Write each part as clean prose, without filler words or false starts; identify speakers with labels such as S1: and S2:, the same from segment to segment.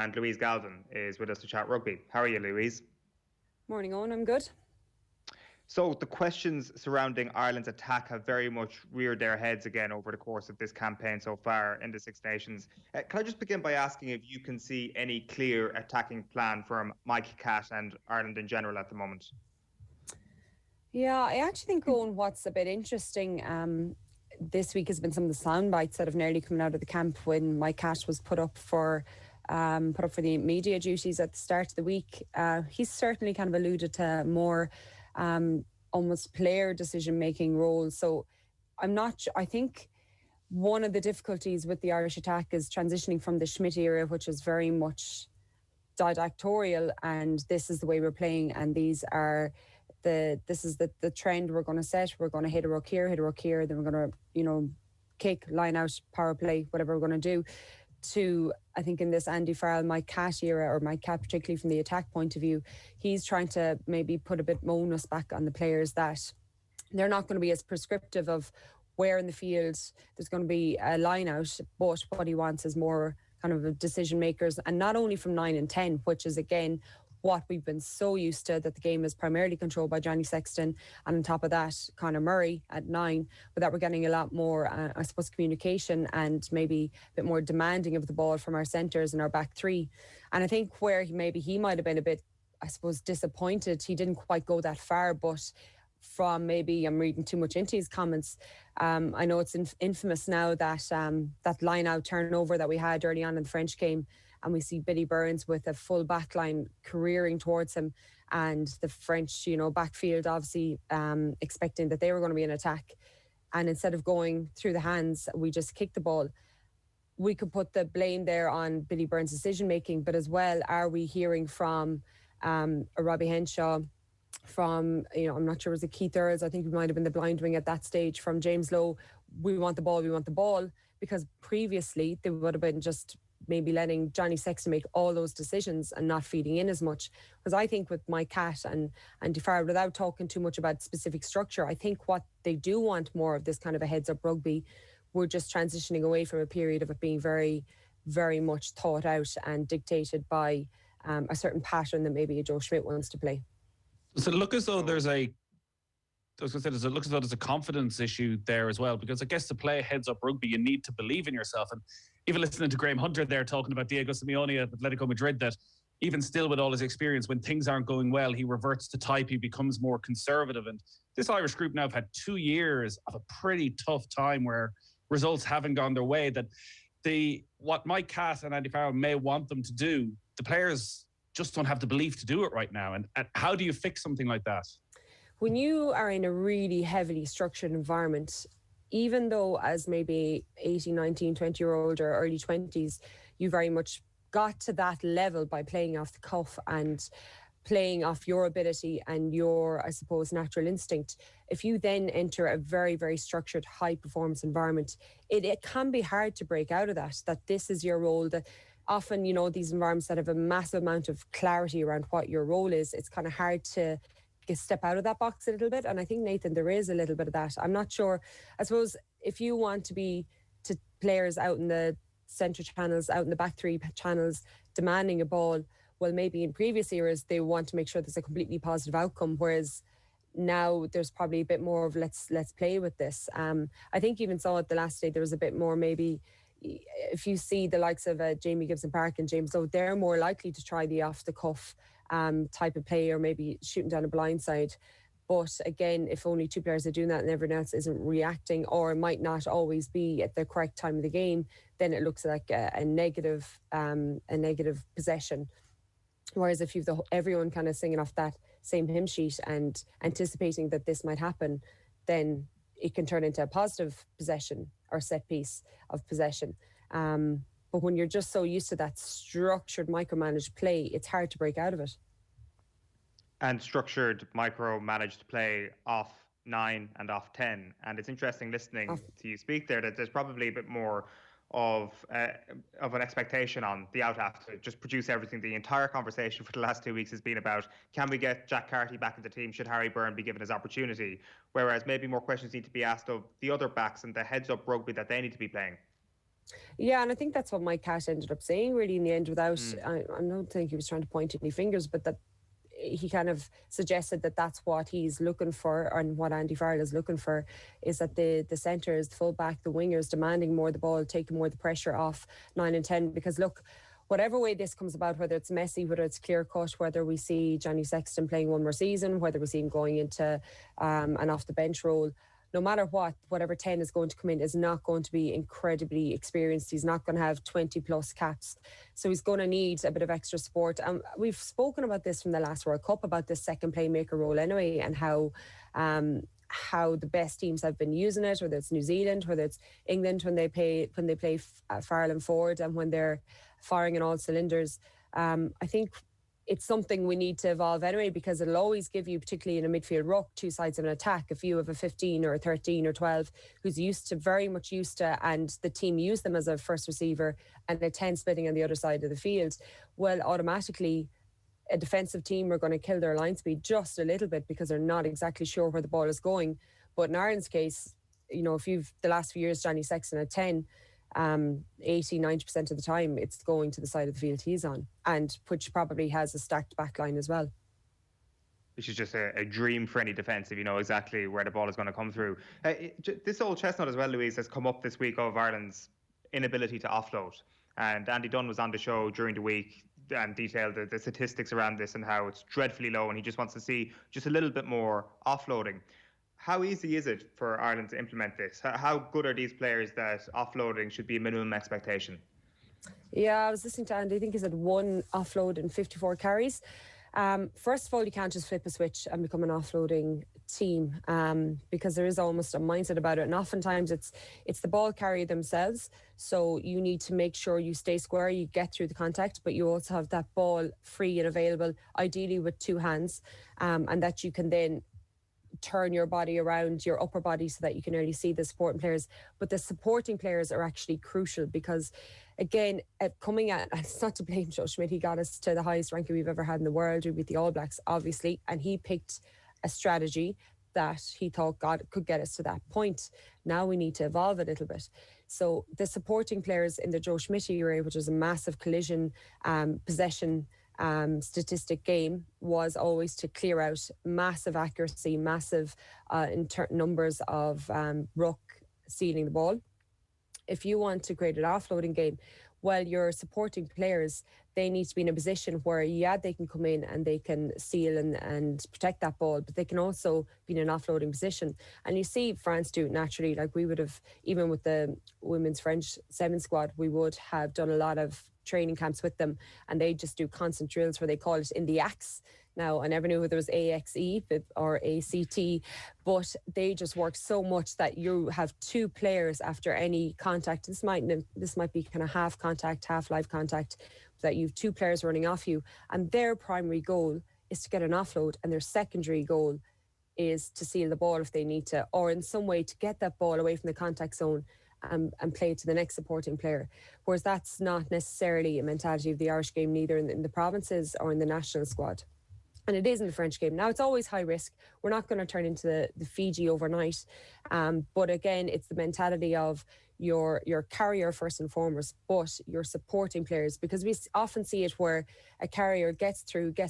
S1: And Louise Galvin is with us to chat rugby. How are you, Louise?
S2: Morning, Owen. I'm good.
S1: So the questions surrounding Ireland's attack have very much reared their heads again over the course of this campaign so far in the Six Nations. Can I just begin by asking if you can see any clear attacking plan from Mike Catt and Ireland in general at the moment?
S2: Yeah, I actually think, Owen, what's a bit interesting this week has been some of the sound bites that have nearly come out of the camp when Mike Catt was put up for the media duties at the start of the week. He's certainly kind of alluded to more almost player decision-making roles. So I think one of the difficulties with the Irish attack is transitioning from the Schmidt era, which is very much didactorial, and this is the way we're playing, and this is the trend we're going to set. We're going to hit a ruck here, then we're going to, kick, line out, power play, whatever we're going to do. To, I think in this Andy Farrell, Mike Catt era, or Mike Catt particularly from the attack point of view, he's trying to maybe put a bit more onus back on the players that they're not going to be as prescriptive of where in the field there's going to be a line out, but what he wants is more kind of decision makers, and not only from 9 and 10, which is again what we've been so used to, that the game is primarily controlled by Johnny Sexton, and on top of that Conor Murray at 9, but that we're getting a lot more I suppose communication and maybe a bit more demanding of the ball from our centres and our back three. And I think where he might have been a bit, I suppose, disappointed, he didn't quite go that far, but from, maybe I'm reading too much into his comments, I know it's infamous now that that line out turnover that we had early on in the French game, and we see Billy Burns with a full back line careering towards him, and the French, backfield obviously expecting that they were going to be an attack, and instead of going through the hands, we just kicked the ball. We could put the blame there on Billy Burns' decision making, but as well, are we hearing from a Robbie Henshaw, from, I'm not sure, was it Keith Earls, I think he might have been the blind wing at that stage, from James Lowe, we want the ball, because previously they would have been just maybe letting Johnny Sexton make all those decisions and not feeding in as much. Because I think with Mike Catt and Andy Farrell, without talking too much about specific structure, I think what they do want more of this kind of a heads-up rugby. We're just transitioning away from a period of it being very, very much thought out and dictated by a certain pattern that maybe a Joe Schmidt wants to play.
S3: Does it look as though there's a confidence issue there as well? Because I guess to play heads-up rugby, you need to believe in yourself. And even listening to Graham Hunter there talking about Diego Simeone at Atletico Madrid, that even still with all his experience, when things aren't going well, he reverts to type, he becomes more conservative. And this Irish group now have had 2 years of a pretty tough time where results haven't gone their way. That what Mike Catt and Andy Farrell may want them to do, the players just don't have the belief to do it right now. And how do you fix something like that?
S2: When you are in a really heavily structured environment, even though as maybe 18, 19, 20-year-old or early 20s, you very much got to that level by playing off the cuff and playing off your ability and your, I suppose, natural instinct. If you then enter a very, very structured, high-performance environment, it can be hard to break out of that this is your role. That often, these environments that have a massive amount of clarity around what your role is, it's kind of hard to step out of that box a little bit. And I think, Nathan, there is a little bit of that. I'm not sure. I suppose if you want to players out in the centre channels, out in the back three channels, demanding a ball, well, maybe in previous eras, they want to make sure there's a completely positive outcome. Whereas now there's probably a bit more of let's play with this. I think even saw at the last day, there was a bit more, maybe if you see the likes of Jamie Gibson Park and James Lowe, they're more likely to try the off the cuff type of play, or maybe shooting down a blind side. But again, if only two players are doing that and everyone else isn't reacting, or might not always be at the correct time of the game, then it looks like a negative possession. Whereas if you've everyone kind of singing off that same hymn sheet and anticipating that this might happen, then it can turn into a positive possession or set piece of possession. But when you're just so used to that structured, micromanaged play, it's hard to break out of it.
S1: And structured, micromanaged play off 9 and off 10. And it's interesting listening to you speak there that there's probably a bit more of an expectation on the out half to just produce everything. The entire conversation for the last 2 weeks has been about, can we get Jack Carty back in the team? Should Harry Byrne be given his opportunity? Whereas maybe more questions need to be asked of the other backs and the heads-up rugby that they need to be playing.
S2: Yeah, and I think that's what Mike Catt ended up saying really in the end without, I don't think he was trying to point any fingers, but that he kind of suggested that that's what he's looking for, and what Andy Farrell is looking for, is that the centres, the full-back, the wingers demanding more of the ball, taking more of the pressure off 9 and 10. Because look, whatever way this comes about, whether it's messy, whether it's clear-cut, whether we see Johnny Sexton playing one more season, whether we see him going into an off-the-bench role, no matter what, whatever 10 is going to come in is not going to be incredibly experienced. He's not going to have 20 plus caps. So he's going to need a bit of extra support. We've spoken about this from the last World Cup, about this second playmaker role anyway, and how the best teams have been using it, whether it's New Zealand, whether it's England when they play Farrell and forward, and when they're firing in all cylinders. I think it's something we need to evolve anyway, because it'll always give you, particularly in a midfield ruck, two sides of an attack. If you have a 15 or a 13 or 12 who's very much used to, and the team use them as a first receiver, and a 10 splitting on the other side of the field, well, automatically a defensive team are going to kill their line speed just a little bit, because they're not exactly sure where the ball is going. But in Ireland's case, if you've the last few years Johnny Sexton at 10, 80-90% of the time it's going to the side of the field he's on, and which probably has a stacked back line as well,
S1: which is just a dream for any defence if you know exactly where the ball is going to come through. This old chestnut as well, Louise, has come up this week of Ireland's inability to offload, and Andy Dunn was on the show during the week and detailed the statistics around this and how it's dreadfully low, and he just wants to see just a little bit more offloading. How easy is it for Ireland to implement this? How good are these players that offloading should be a minimum expectation?
S2: Yeah, I was listening to Andy. I think he said 1 offload in 54 carries. First of all, you can't just flip a switch and become an offloading team, because there is almost a mindset about it, and oftentimes it's the ball carrier themselves. So you need to make sure you stay square, you get through the contact, but you also have that ball free and available, ideally with 2 hands, and that you can then turn your body around, your upper body, so that you can only see the supporting players. But the supporting players are actually crucial, because again, it's not to blame Joe Schmidt, he got us to the highest ranking we've ever had in the world. We beat the All Blacks, obviously, and he picked a strategy that he thought could get us to that point. Now we need to evolve a little bit. So the supporting players in the Joe Schmidt era, which was a massive collision possession statistic game, was always to clear out, massive accuracy, massive numbers of ruck stealing the ball. If you want to create an offloading game, well, your supporting players, they need to be in a position where, they can come in and they can seal and protect that ball, but they can also be in an offloading position. And you see France do it naturally. Like we would have, even with the women's French 7 squad, we would have done a lot of training camps with them, and they just do constant drills where they call it in the axe. Now, I never knew whether it was AXE or ACT, but they just work so much that you have 2 players after any contact. This might be kind of half contact, half live contact, that you have 2 players running off you, and their primary goal is to get an offload, and their secondary goal is to seal the ball if they need to, or in some way to get that ball away from the contact zone and play it to the next supporting player. Whereas that's not necessarily a mentality of the Irish game, neither in the provinces or in the national squad. And it is in the French game. Now, it's always high risk. We're not going to turn into the Fiji overnight. But again, it's the mentality of your carrier first and foremost, but your supporting players, because we often see it where a carrier gets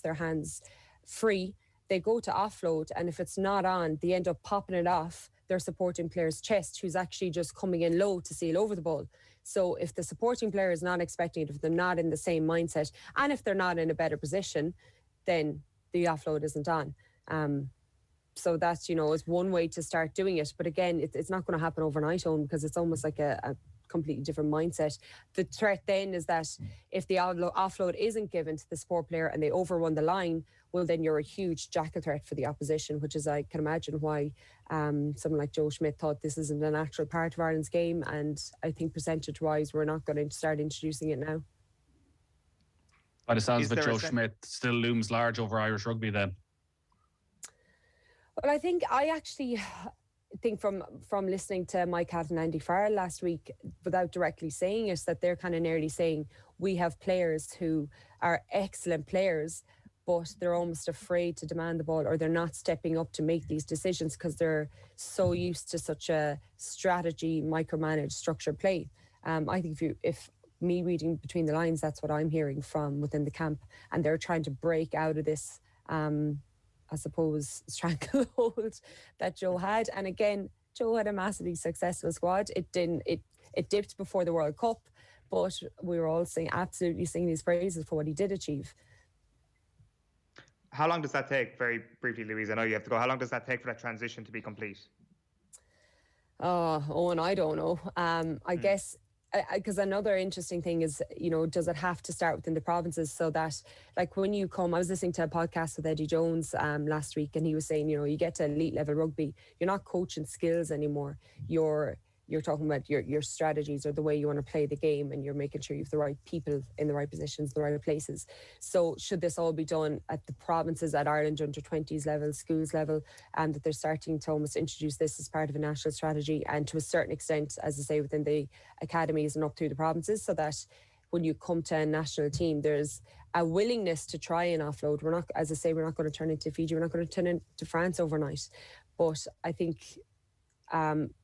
S2: their hands free, they go to offload, and if it's not on, they end up popping it off their supporting player's chest, who's actually just coming in low to seal over the ball. So if the supporting player is not expecting it, if they're not in the same mindset, and if they're not in a better position, then the offload isn't on. So that's, is one way to start doing it. But again, it's not going to happen overnight, because it's almost like a completely different mindset. The threat then is that if the offload isn't given to the support player and they overrun the line, well, then you're a huge jackal threat for the opposition, which is, I can imagine why someone like Joe Schmidt thought this isn't a natural part of Ireland's game. And I think percentage-wise, we're not going to start introducing it now.
S3: By the sounds of it, Joe Schmidt still looms large over Irish rugby then.
S2: Well, I actually think from listening to Mike Catt and Andy Farrell last week, without directly saying it, that they're kind of nearly saying we have players who are excellent players, but they're almost afraid to demand the ball, or they're not stepping up to make these decisions because they're so used to such a strategy, micromanaged, structured play. I think if me reading between the lines, that's what I'm hearing from within the camp, and they're trying to break out of this, I suppose, stranglehold that Joe had. And again, Joe had a massively successful squad. It dipped before the World Cup, but we were all absolutely singing his praises for what he did achieve.
S1: How long does that take, very briefly, Louise? I know you have to go. How long does that take for that transition to be complete?
S2: And I don't know. I guess, because another interesting thing is, does it have to start within the provinces, so that, like, when you come, I was listening to a podcast with Eddie Jones last week, and he was saying, you get to elite level rugby, you're not coaching skills anymore. You're talking about your strategies or the way you want to play the game, and you're making sure you have the right people in the right positions, the right places. So should this all be done at the provinces, at Ireland under 20s level, schools level, and that they're starting to almost introduce this as part of a national strategy, and to a certain extent, as I say, within the academies and up through the provinces, so that when you come to a national team, there's a willingness to try and offload. We're not, as I say, we're not going to turn into Fiji, we're not going to turn into France overnight. But I think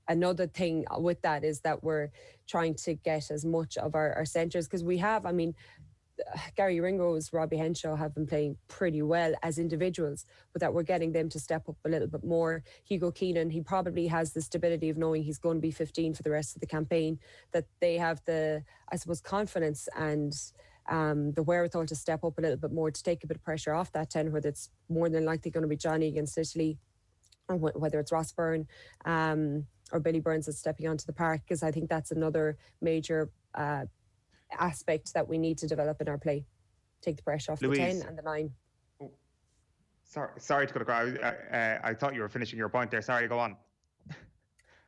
S2: another thing with that is that we're trying to get as much of our centres, because we have, Gary Ringrose, Robbie Henshaw have been playing pretty well as individuals, but that we're getting them to step up a little bit more. Hugo Keenan, he probably has the stability of knowing he's going to be 15 for the rest of the campaign, that they have the, I suppose, confidence and the wherewithal to step up a little bit more, to take a bit of pressure off that 10, whether it's more than likely going to be Johnny against Italy, or whether it's Ross Byrne or Billy Burns that's stepping onto the park, because I think that's another major aspect that we need to develop in our play. Take the pressure off Louise, the 10 and the 9.
S1: Oh, sorry to cut across. I thought you were finishing your point there. Sorry, go on.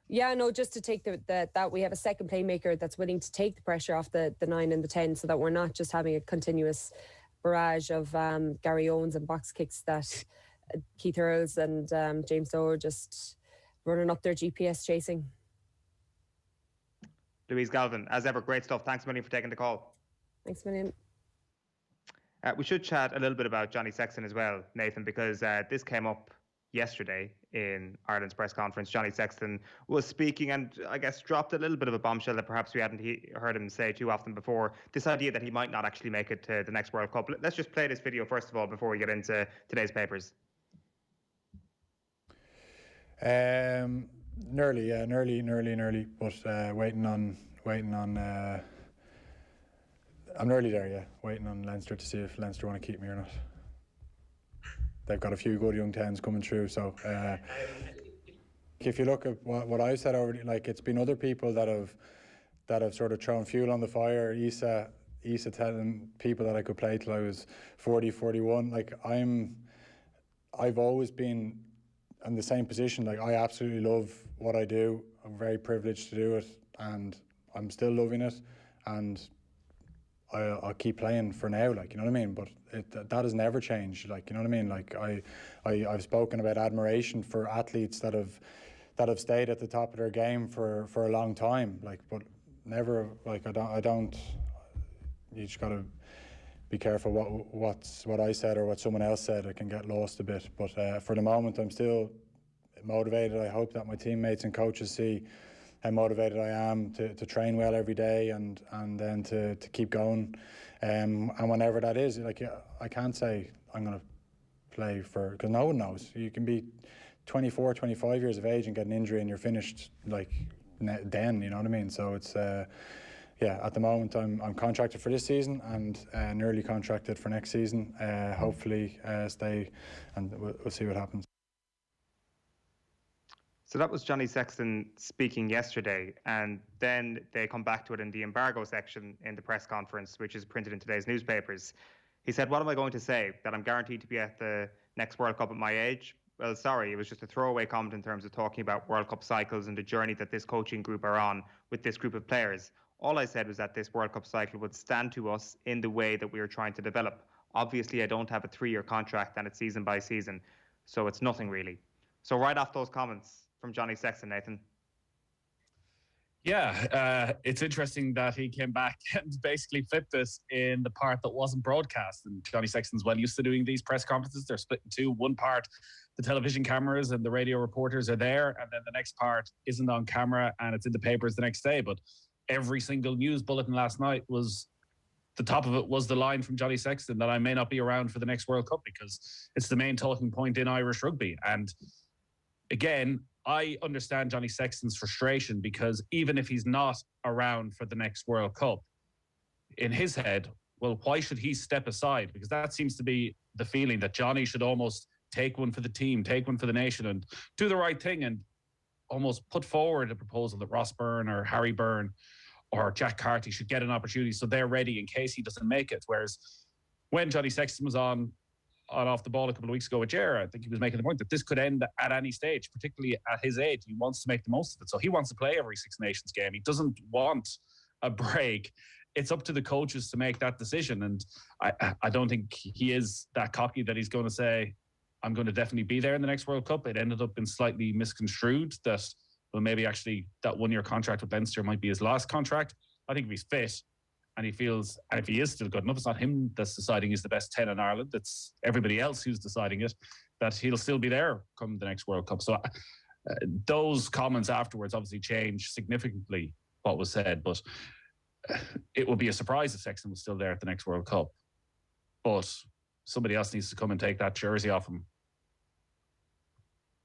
S2: Yeah, no, just to take that we have a second playmaker that's willing to take the pressure off the 9 and the 10, so that we're not just having a continuous barrage of Gary Owens and box kicks that Keith Earls and James Dower just running up their GPS chasing.
S1: Louise Galvin, as ever, great stuff. Thanks a million for taking the call.
S2: Thanks a million.
S1: We should chat a little bit about Johnny Sexton as well, Nathan, because this came up yesterday in Ireland's press conference. Johnny Sexton was speaking and I guess dropped a little bit of a bombshell that perhaps we hadn't heard him say too often before. This idea that he might not actually make it to the next World Cup. Let's just play this video first of all before we get into today's papers.
S4: Nearly, but waiting on. I'm nearly there, yeah. Waiting on Leinster to see if Leinster want to keep me or not. They've got a few good young 10s coming through, so if you look at what I said already, like, it's been other people that have sort of thrown fuel on the fire. Isa telling people that I could play till I was 40, 41. Like, I've always been in the same position. Like, I absolutely love what I do. I'm very privileged to do it, and I'm still loving it, and I'll keep playing for now, like, you know what I mean? But that has never changed, like, you know what I mean? Like, I've spoken about admiration for athletes that have stayed at the top of their game for a long time, like, but never, like, I don't. You just gotta be careful what I said or what someone else said. It can get lost a bit, but for the moment I'm still motivated. I hope that my teammates and coaches see how motivated I am to train well every day and then to keep going, and whenever that is. Like, I can't say I'm going to play because no one knows. You can be 24, 25 years of age and get an injury and you're finished, like, then, you know what I mean? So it's at the moment I'm contracted for this season and nearly contracted for next season. Hopefully stay, and we'll see what happens.
S1: So that was Johnny Sexton speaking yesterday, and then they come back to it in the embargo section in the press conference, which is printed in today's newspapers. He said, "What am I going to say? That I'm guaranteed to be at the next World Cup at my age? Well, sorry, it was just a throwaway comment in terms of talking about World Cup cycles and the journey that this coaching group are on with this group of players. All I said was that this World Cup cycle would stand to us in the way that we are trying to develop. Obviously, I don't have a 3-year contract and it's season by season, so it's nothing really." So right off those comments from Johnny Sexton, Nathan.
S3: Yeah, it's interesting that he came back and basically flipped this in the part that wasn't broadcast. And Johnny Sexton's well used to doing these press conferences. They're split in two. One part, the television cameras and the radio reporters are there, and then the next part isn't on camera and it's in the papers the next day. But every single news bulletin last night was, the top of it was the line from Johnny Sexton that I may not be around for the next World Cup, because it's the main talking point in Irish rugby. And again, I understand Johnny Sexton's frustration, because even if he's not around for the next World Cup, in his head, well, why should he step aside? Because that seems to be the feeling, that Johnny should almost take one for the team, take one for the nation, and do the right thing, and almost put forward a proposal that Ross Byrne or Harry Byrne or Jack Carty should get an opportunity so they're ready in case he doesn't make it. Whereas when Johnny Sexton was on off the ball a couple of weeks ago with Ger, I think he was making the point that this could end at any stage, particularly at his age. He wants to make the most of it. So he wants to play every Six Nations game. He doesn't want a break. It's up to the coaches to make that decision. And I don't think he is that cocky that he's going to say, I'm going to definitely be there in the next World Cup. It ended up being slightly misconstrued that, well, maybe actually that one-year contract with Leinster might be his last contract. I think if he's fit and he feels, and if he is still good enough, it's not him that's deciding he's the best 10 in Ireland. It's everybody else who's deciding it, that he'll still be there come the next World Cup. So those comments afterwards obviously changed significantly what was said, but it would be a surprise if Sexton was still there at the next World Cup. But somebody else needs to come and take that jersey off him.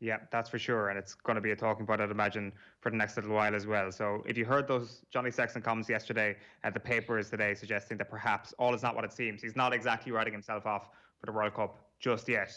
S1: Yeah, that's for sure. And it's going to be a talking point, I'd imagine, for the next little while as well. So if you heard those Johnny Sexton comments yesterday, the paper is today suggesting that perhaps all is not what it seems. He's not exactly writing himself off for the World Cup just yet.